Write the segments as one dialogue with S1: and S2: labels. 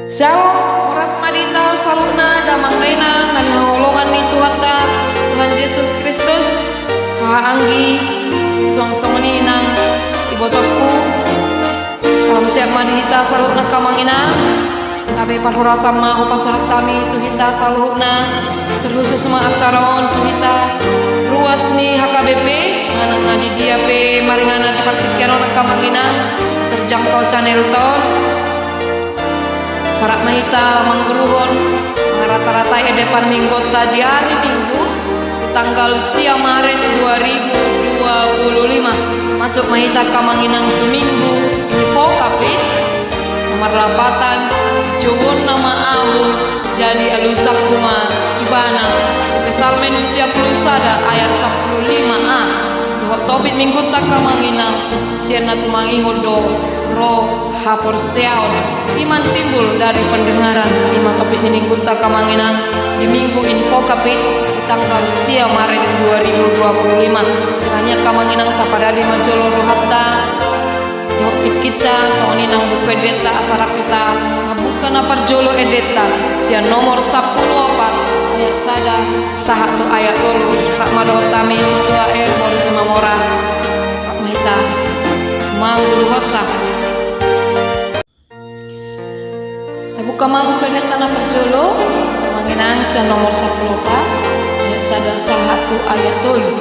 S1: Shalom, uras madita saluna damang reina nani hangolongan ni Tuhan Tuhan Yesus Kristus kaanggi suang semeni nang ibotosku. Salam siap madita saluna kamangina kabe parhura sama upasahap tami tuhita saluhna terkhusus semua acara tuhita ruas ni HKBP nganang nadi dia pe maringana dipartikeron kamangina terjangkau channel ton sarak mahita mangguruhon rata-rata edepan minggu tadi hari Minggu di tanggal siang Maret 2025 masuk mahita kamanginang tu Minggu info kapit nomor lapatan jowon nama ahu jadi alusak kuma ibana pesalmen siap lusada ayat 15a dohok topit Minggu tak kamanginang siana tumangi hodo roh hapor seaon iman timbul dari pendengaran lima topik ini Minggu tak kamanginan di Minggu info kapit di tanggal siang Maret 2025 kiranya kamanginan tapada di majolo rohapta yuk tip kita soalnya nang buku edeta asara kita bukan apa jolo edeta sia nomor 10 ayat sada sahak tu ayat dulu rakmadotami satu ayat mori sama mora rakmahita manggul hosta buka mampu kena tanah perjolo mengenang sa nomor 10 ayat sada sahatu ayat tolu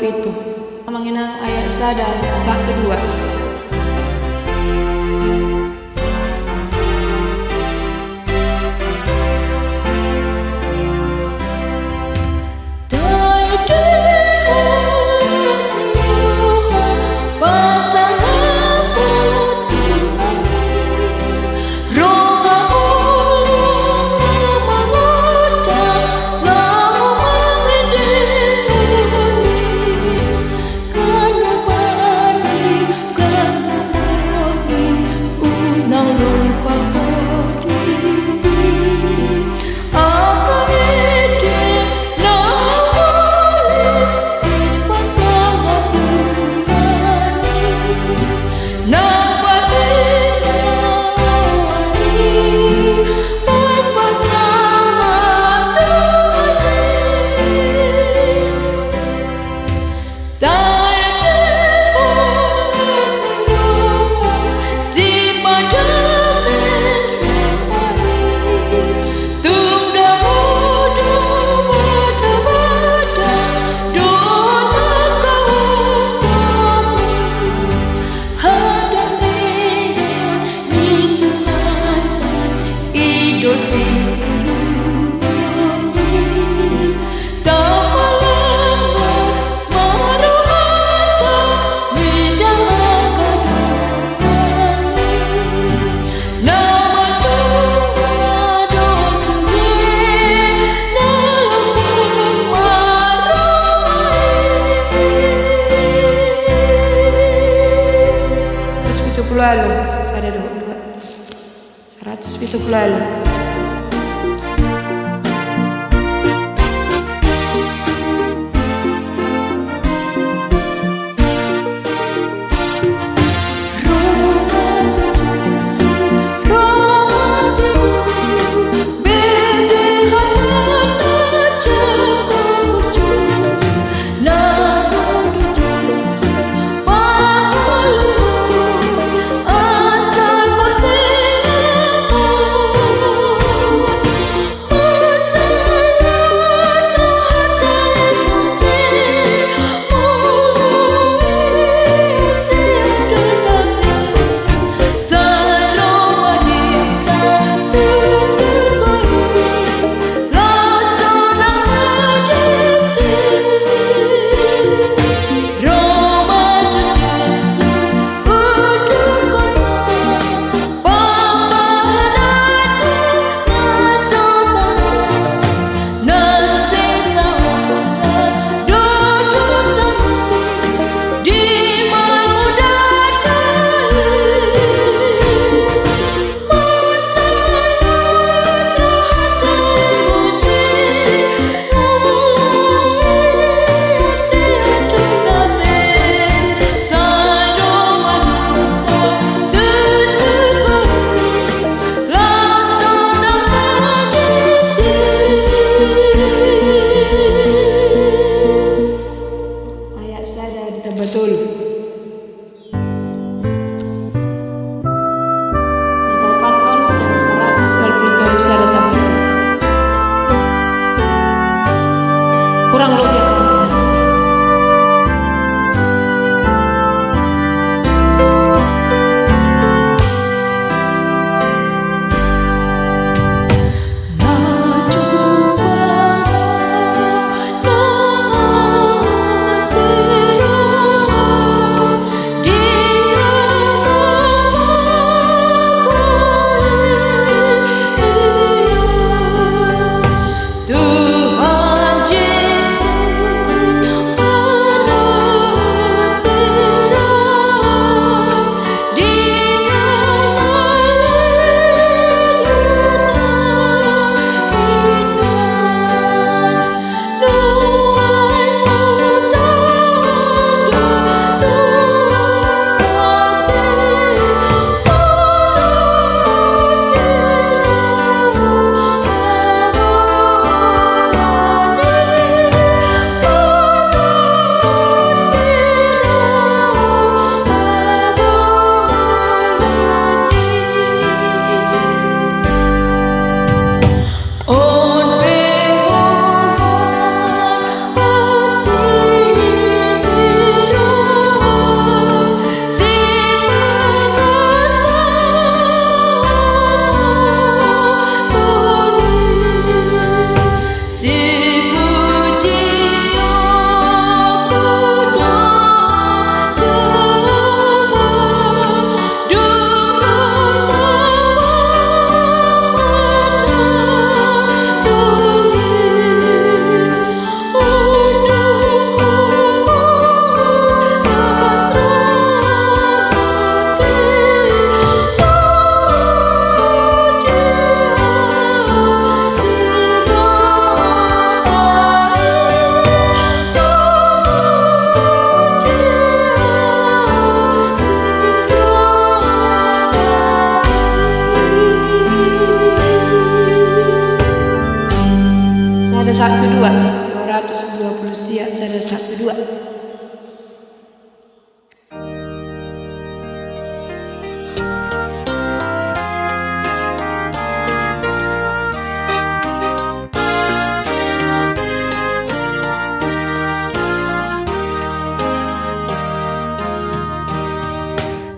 S1: pitu kamanginang ayat sada 1-2
S2: Kau
S1: idosi lalu sada 170 lalu. Betul. Napapatkan dan 123 sada tapi kurang lebih akan sada 220 siap sada 12.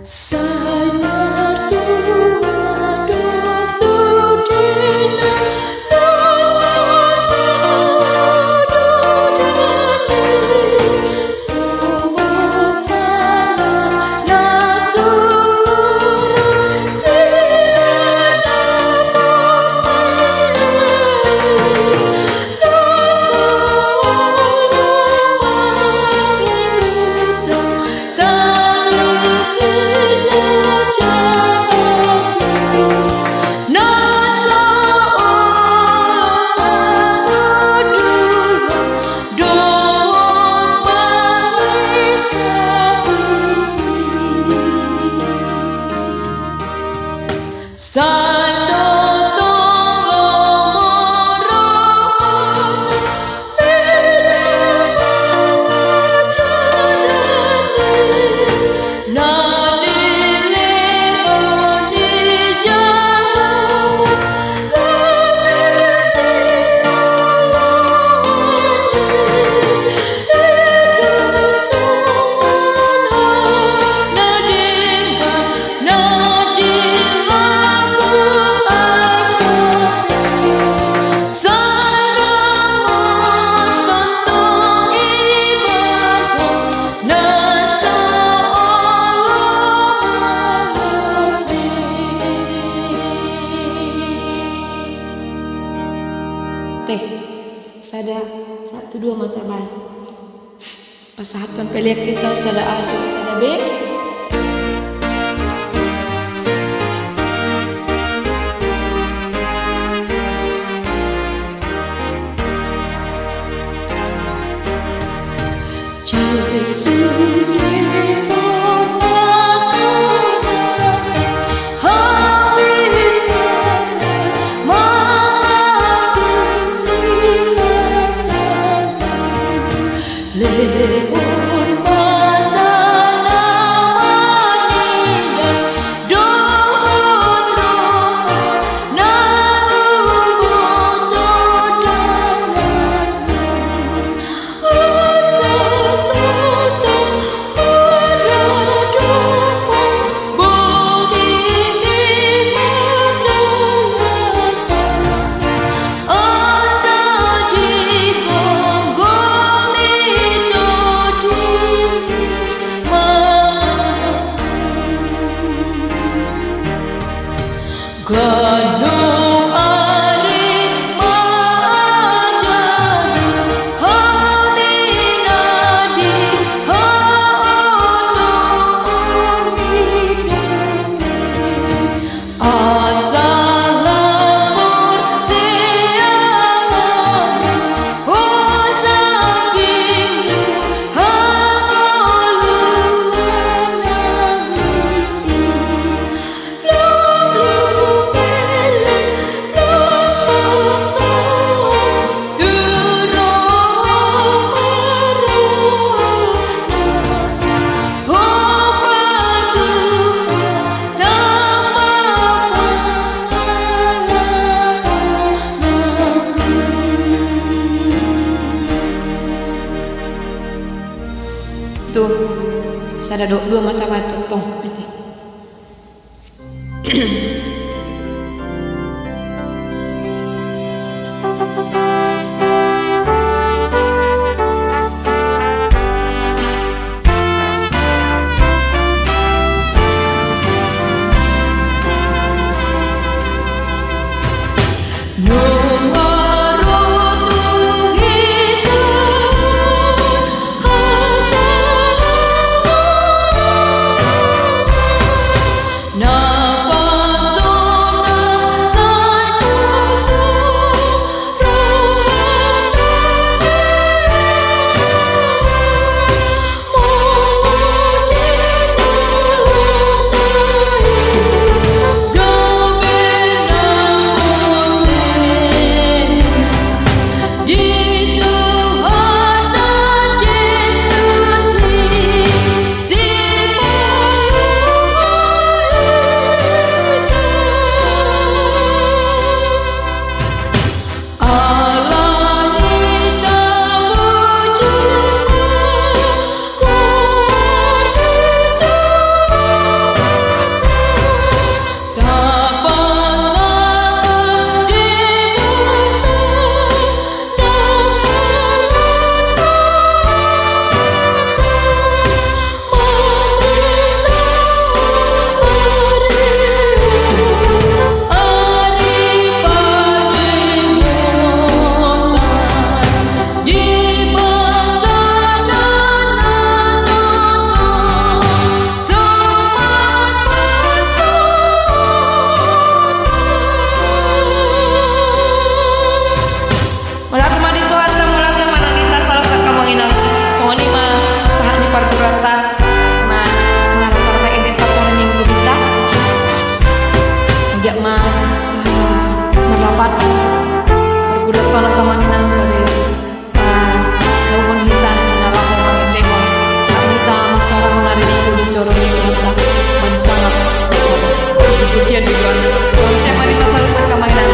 S1: Sadar Tuhan dosa teh sada satu dua mata ban pasahatuan peliak kita sada A sada B.
S2: Jesus Gunung Ari Majaya Haminadi Haunumi Asal lamur siang Husabing Hamolu
S1: tuh sada dua mata batu tong nanti. Merlapat berkuda kono kemanginan dari daun hitam dalam pemangin lekon kita masyarakat menari minggu di corong kita dan sangat puji-pujian di luar. Kalau saya mari pasal kemanginan